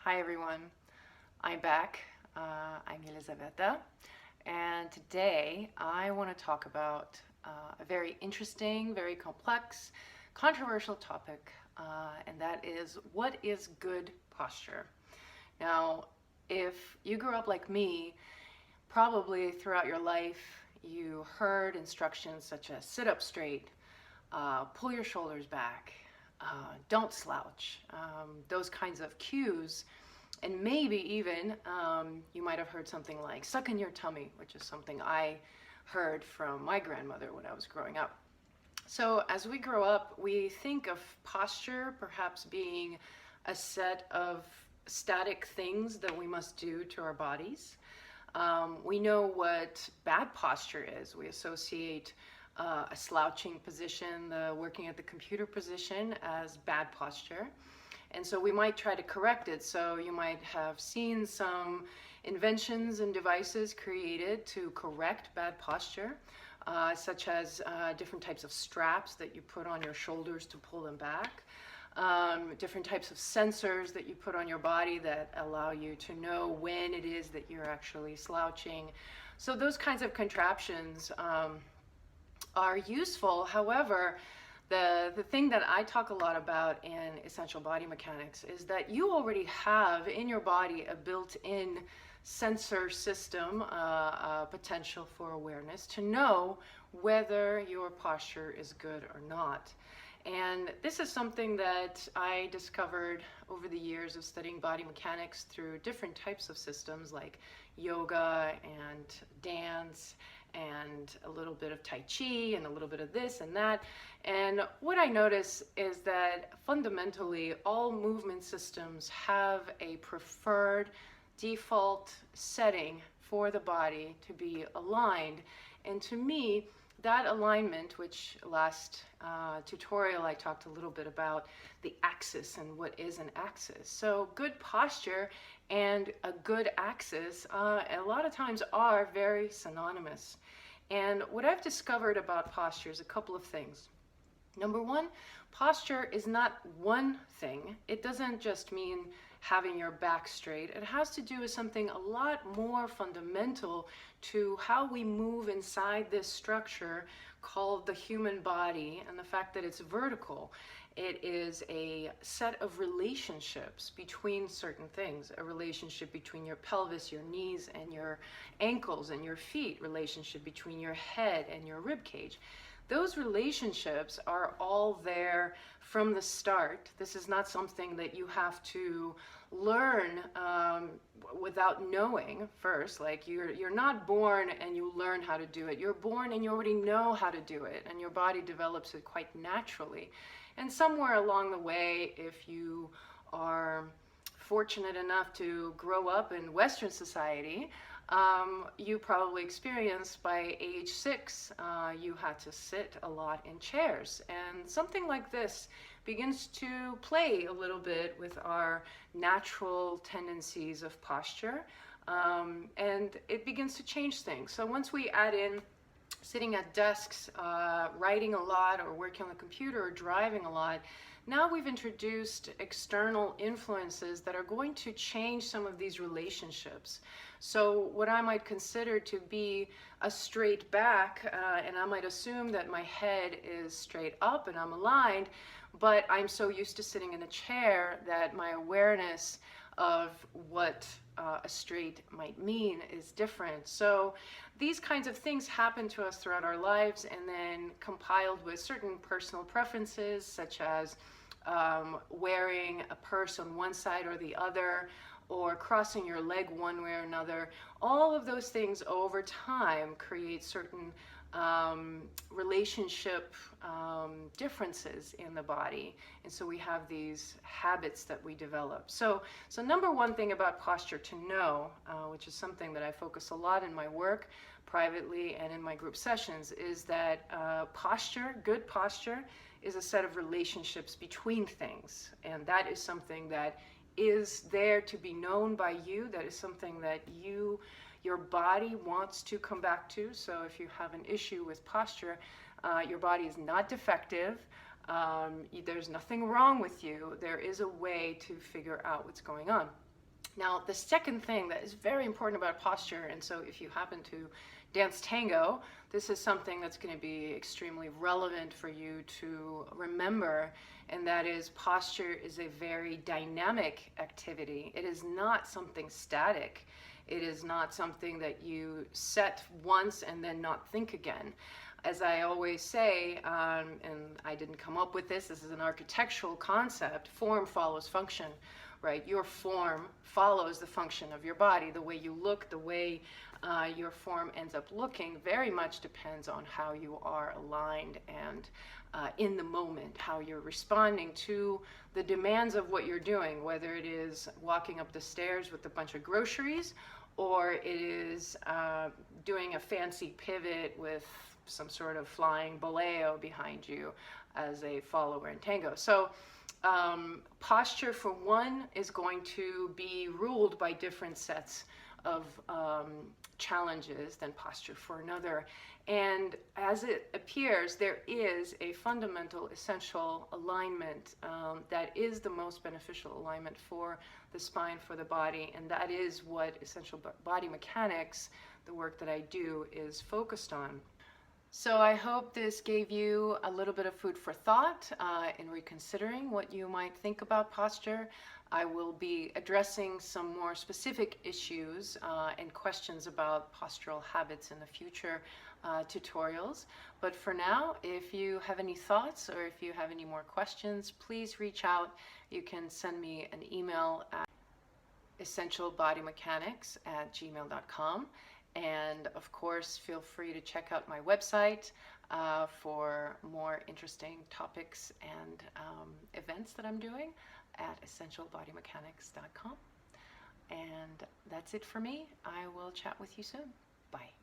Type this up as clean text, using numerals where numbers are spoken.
Hi everyone, I'm back. I'm Elizaveta, and today I want to talk about a very interesting, very complex, controversial topic, and that is what is good posture? Now, if you grew up like me, probably throughout your life you heard instructions such as sit up straight, pull your shoulders back, don't slouch, those kinds of cues. And maybe even you might have heard something like suck in your tummy, which is something I heard from my grandmother when I was growing up. So as we grow up, we think of posture perhaps being a set of static things that we must do to our bodies. We know what bad posture is. We associate a slouching position, the working at the computer position, as bad posture. And so we might try to correct it. So you might have seen some inventions and devices created to correct bad posture, such as different types of straps that you put on your shoulders to pull them back, different types of sensors that you put on your body that allow you to know when it is that you're actually slouching. So those kinds of contraptions are useful. However, the thing that I talk a lot about in essential body mechanics is that you already have in your body a built-in sensor system, potential for awareness to know whether your posture is good or not. And this is something that I discovered over the years of studying body mechanics through different types of systems like yoga and dance and a little bit of Tai Chi and a little bit of this and that. And what I notice is that fundamentally all movement systems have a preferred default setting for the body to be aligned. And to me, that alignment, which last tutorial I talked a little bit about the axis and what is an axis. So good posture and a good axis a lot of times are very synonymous. And what I've discovered about posture is a couple of things. Number one, posture is not one thing. It doesn't just mean having your back straight. It has to do with something a lot more fundamental to how we move inside this structure called the human body, and the fact that it's vertical. It is a set of relationships between certain things, a relationship between your pelvis, your knees, and your ankles and your feet, relationship between your head and your rib cage. Those relationships are all there from the start. This is not something that you have to learn without knowing first. Like you're not born and you learn how to do it. You're born and you already know how to do it, and your body develops it quite naturally. And somewhere along the way, if you are fortunate enough to grow up in Western society, you probably experienced by age 6, you had to sit a lot in chairs. And something like this begins to play a little bit with our natural tendencies of posture, and it begins to change things. So once we add in sitting at desks, writing a lot, or working on the computer, or driving a lot, now we've introduced external influences that are going to change some of these relationships. So what I might consider to be a straight back, and I might assume that my head is straight up and I'm aligned, but I'm so used to sitting in a chair that my awareness of what a straight might mean is different. So these kinds of things happen to us throughout our lives, and then compiled with certain personal preferences, such as wearing a purse on one side or the other, or crossing your leg one way or another. All of those things over time create certain relationship differences in the body, and so we have these habits that we develop. So number one thing about posture to know, which is something that I focus a lot in my work privately and in my group sessions, is that posture, good posture, is a set of relationships between things, and that is something that is there to be known by you. That is something that your body wants to come back to. So if you have an issue with posture, your body is not defective. There's nothing wrong with you. There is a way to figure out what's going on. Now, the second thing that is very important about posture, and so if you happen to dance tango, this is something that's going to be extremely relevant for you to remember, and that is posture is a very dynamic activity. It is not something static. It is not something that you set once and then not think again. As I always say, and I didn't come up with this is an architectural concept, form follows function. Right? Your form follows the function of your body. The way you look, the way your form ends up looking very much depends on how you are aligned and in the moment, how you're responding to the demands of what you're doing, whether it is walking up the stairs with a bunch of groceries or it is doing a fancy pivot with some sort of flying boleo behind you as a follower in tango. So posture, for one, is going to be ruled by different sets of challenges than posture for another. And as it appears, there is a fundamental, essential alignment that is the most beneficial alignment for the spine, for the body, and that is what essential body mechanics, the work that I do, is focused on. So I hope this gave you a little bit of food for thought in reconsidering what you might think about posture. I will be addressing some more specific issues and questions about postural habits in the future tutorials. But for now, if you have any thoughts or if you have any more questions, please reach out. You can send me an email at essentialbodymechanics@gmail.com. And of course, feel free to check out my website for more interesting topics and events that I'm doing at essentialbodymechanics.com. And that's it for me. I will chat with you soon. Bye.